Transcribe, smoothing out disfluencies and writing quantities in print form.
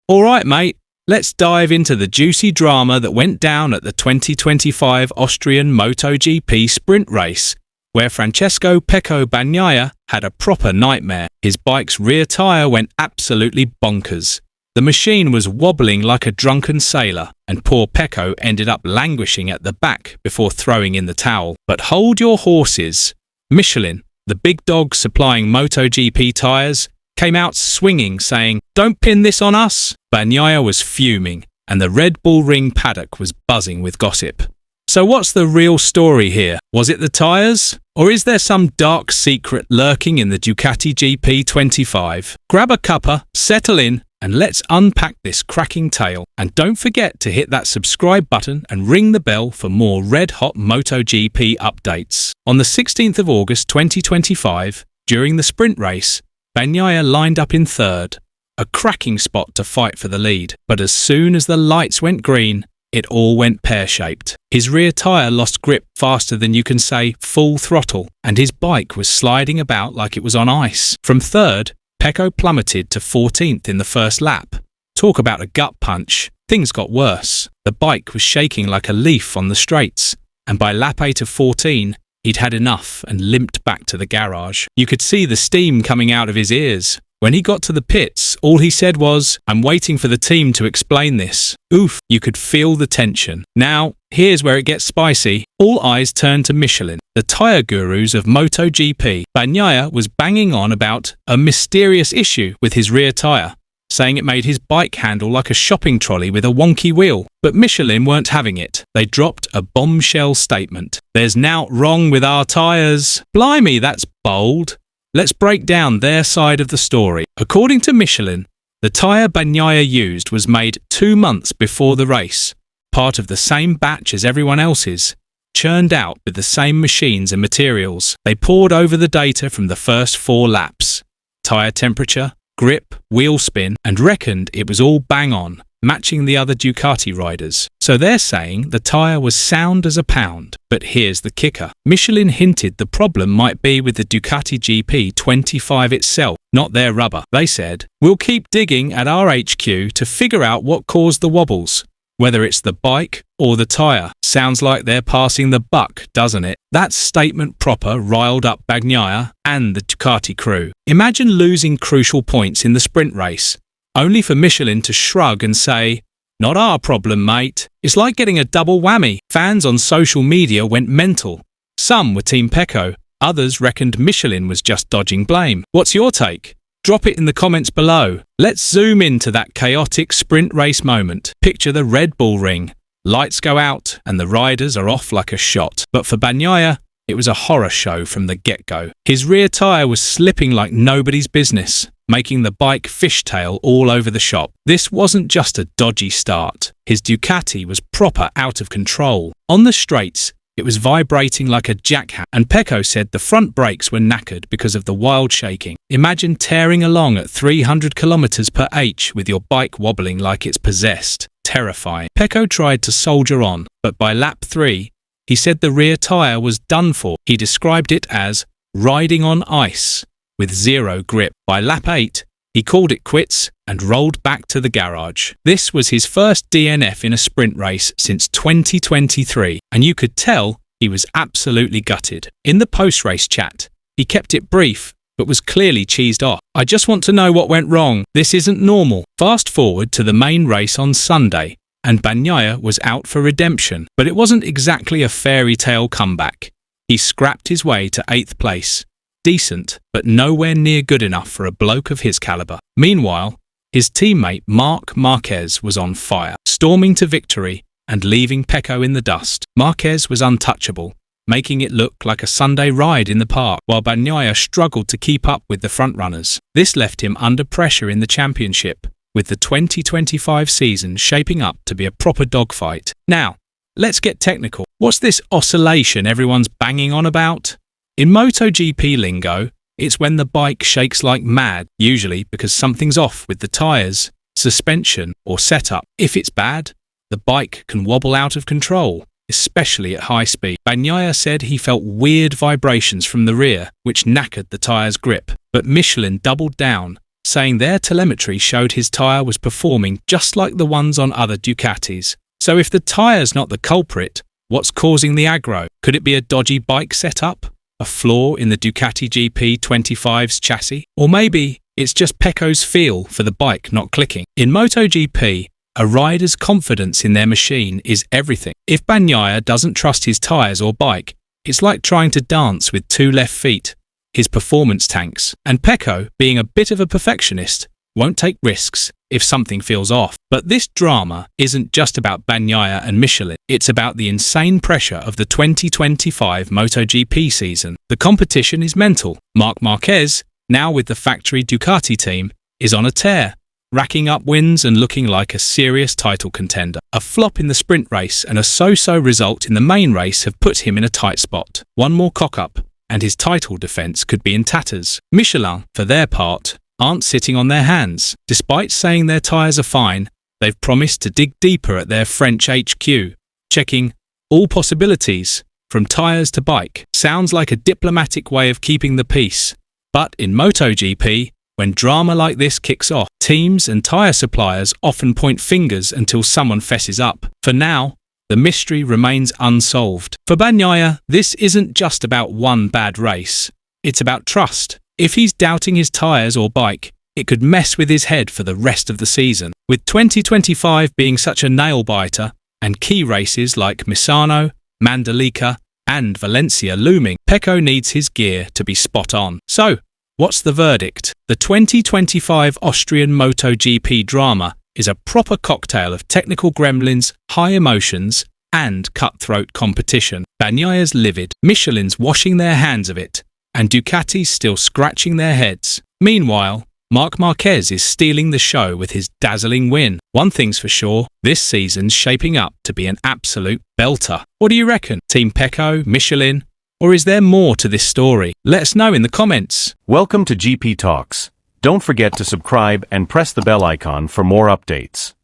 Alright mate, let's dive into the juicy drama that went down at the 2025 Austrian MotoGP Sprint Race, where Francesco Pecco Bagnaia had a proper nightmare. His bike's rear tyre went absolutely bonkers. The machine was wobbling like a drunken sailor, and poor Pecco ended up languishing at the back before throwing in the towel. But hold your horses. Michelin, the big dog supplying MotoGP tyres, came out swinging, saying, "Don't pin this on us." Bagnaia was fuming, and the Red Bull Ring paddock was buzzing with gossip. So what's the real story here? Was it the tyres? Or is there some dark secret lurking in the Ducati GP25? Grab a cuppa, settle in, and let's unpack this cracking tale. And don't forget to hit that subscribe button and ring the bell for more red-hot MotoGP updates. On the 16th of August 2025, during the sprint race, Bagnaia lined up in third, a cracking spot to fight for the lead. But as soon as the lights went green, it all went pear-shaped. His rear tyre lost grip faster than you can say full throttle, and his bike was sliding about like it was on ice. From third, Pecco plummeted to 14th in the first lap. Talk about a gut punch. Things got worse. The bike was shaking like a leaf on the straights, and by lap 8 of 14, he'd had enough and limped back to the garage. You could see the steam coming out of his ears. When he got to the pits, all he said was, "I'm waiting for the team to explain this." Oof, you could feel the tension. Now, here's where it gets spicy. All eyes turned to Michelin, the tyre gurus of MotoGP. Bagnaia was banging on about a mysterious issue with his rear tyre, saying it made his bike handle like a shopping trolley with a wonky wheel. But Michelin weren't having it. They dropped a bombshell statement. "There's nought wrong with our tyres." Blimey, that's bold. Let's break down their side of the story. According to Michelin, the tyre Bagnaia used was made 2 months before the race, part of the same batch as everyone else's, churned out with the same machines and materials. They pored over the data from the first 4 laps, tyre temperature, grip, wheel spin, and reckoned it was all bang on, matching the other Ducati riders. So they're saying the tyre was sound as a pound. But here's the kicker. Michelin hinted the problem might be with the Ducati GP25 itself, not their rubber. They said, "We'll keep digging at our HQ to figure out what caused the wobbles, whether it's the bike or the tyre." Sounds like they're passing the buck, doesn't it? That statement proper riled up Bagnaia and the Ducati crew. Imagine losing crucial points in the sprint race, only for Michelin to shrug and say, "Not our problem, mate." It's like getting a double whammy. Fans on social media went mental. Some were Team Pecco, others reckoned Michelin was just dodging blame. What's your take? Drop it in the comments below. Let's zoom into that chaotic sprint race moment. Picture the Red Bull Ring. Lights go out and the riders are off like a shot. But for Bagnaia, it was a horror show from the get-go. His rear tyre was slipping like nobody's business, making the bike fishtail all over the shop. This wasn't just a dodgy start. His Ducati was proper out of control. On the straights, it was vibrating like a jackhammer, and Pecco said the front brakes were knackered because of the wild shaking. Imagine tearing along at 300 km/h with your bike wobbling like it's possessed. Terrifying. Pecco tried to soldier on, but by lap 3, he said the rear tyre was done for. He described it as riding on ice with zero grip. By lap 8, he called it quits and rolled back to the garage. This was his first DNF in a sprint race since 2023, and you could tell he was absolutely gutted. In the post-race chat, he kept it brief, but was clearly cheesed off. "I just want to know what went wrong. This isn't normal." Fast forward to the main race on Sunday, and Bagnaia was out for redemption, but it wasn't exactly a fairy tale comeback. He scrapped his way to 8th place. Decent, but nowhere near good enough for a bloke of his caliber. Meanwhile, his teammate Marc Marquez was on fire, storming to victory and leaving Pecco in the dust. Marquez was untouchable, making it look like a Sunday ride in the park, while Bagnaia struggled to keep up with the frontrunners. This left him under pressure in the championship, with the 2025 season shaping up to be a proper dogfight. Now, let's get technical. What's this oscillation everyone's banging on about? In MotoGP lingo, it's when the bike shakes like mad, usually because something's off with the tyres, suspension, or setup. If it's bad, the bike can wobble out of control, especially at high speed. Bagnaia said he felt weird vibrations from the rear, which knackered the tyre's grip. But Michelin doubled down, saying their telemetry showed his tyre was performing just like the ones on other Ducatis. So if the tyre's not the culprit, what's causing the aggro? Could it be a dodgy bike setup? A flaw in the Ducati GP25's chassis? Or maybe it's just Pecco's feel for the bike not clicking. In MotoGP, a rider's confidence in their machine is everything. If Bagnaia doesn't trust his tyres or bike, it's like trying to dance with two left feet. His performance tanks. And Pecco, being a bit of a perfectionist, won't take risks if something feels off. But this drama isn't just about Bagnaia and Michelin. It's about the insane pressure of the 2025 MotoGP season. The competition is mental. Marc Marquez, now with the factory Ducati team, is on a tear, racking up wins and looking like a serious title contender. A flop in the sprint race and a so-so result in the main race have put him in a tight spot. One more cock-up, and his title defence could be in tatters. Michelin, for their part, aren't sitting on their hands. Despite saying their tyres are fine, they've promised to dig deeper at their French HQ, checking all possibilities, from tyres to bike. Sounds like a diplomatic way of keeping the peace. But in MotoGP, when drama like this kicks off, teams and tyre suppliers often point fingers until someone fesses up. For now, the mystery remains unsolved. For Bagnaia, this isn't just about one bad race. It's about trust. If he's doubting his tyres or bike, it could mess with his head for the rest of the season. With 2025 being such a nail-biter, and key races like Misano, Mandalika, and Valencia looming, Pecco needs his gear to be spot on. So, what's the verdict? The 2025 Austrian MotoGP drama is a proper cocktail of technical gremlins, high emotions, and cutthroat competition. Bagnaia's livid, Michelin's washing their hands of it, and Ducati's still scratching their heads. Meanwhile, Marc Marquez is stealing the show with his dazzling win. One thing's for sure, this season's shaping up to be an absolute belter. What do you reckon? Team Pecco, Michelin, or is there more to this story? Let us know in the comments. Welcome to GP Talks. Don't forget to subscribe and press the bell icon for more updates.